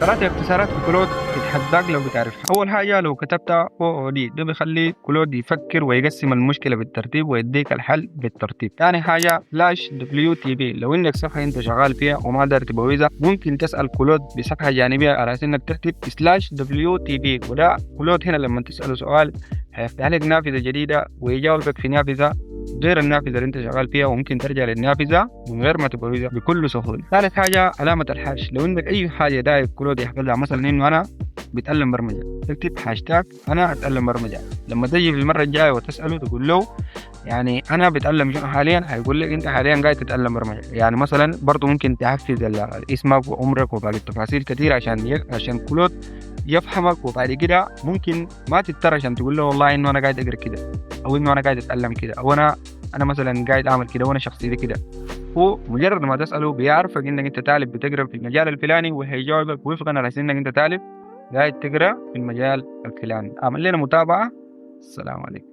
ثلاثة اختصارات في كلود تتحداك لو بتعرفها. أول حاجة لو كتبتها OOD ده بيخلي كلود يفكر ويقسم المشكلة بالترتيب ويديك الحل بالترتيب. ثاني حاجة فلاش WTP، لو إنك صفحة أنت شغال فيها وما قادر تبويزها ممكن تسأل كلود بصفحة جانبية على أساس إنك تكتب /WTP، وده كلود هنا لما تسأله سؤال هيفتح لك نافذة جديدة ويجاوبك في نافذة غير النافذة اللي انت شغال فيها، وممكن ترجع للنافذة من غير ما تبويزها بكل سهولة. ثالث حاجة علامة الحاش، لو عندك أي حاجة داير كلود يحفظها، مثلا إنه أنا بتعلم برمجة تكتب هاشتاج أنا أتعلم برمجة، لما تجي في المرة الجاية وتسأله تقول له يعني أنا بتعلم شنو حاليا، هيقول لك أنت حاليا قاعد تتعلم برمجة. يعني مثلا برضو ممكن تحفز اسمك وعمرك وباقي التفاصيل كثيرة عشان كلود يفهمك، وبعد كده ممكن ما تضطر عشان تقول له والله انه انا قاعد اقرا كده، او انه انا قاعد اتعلم كده، او انا مثلا قاعد اعمل كده وانا شخصيتي كده. هو مجرد ما تساله بيعرفك انك انت طالب بتقرا في المجال الفلاني، وهيجاوبك وفقا على انك انت طالب قاعد تقرا في المجال الفلاني. اعمل لنا متابعه. السلام عليكم.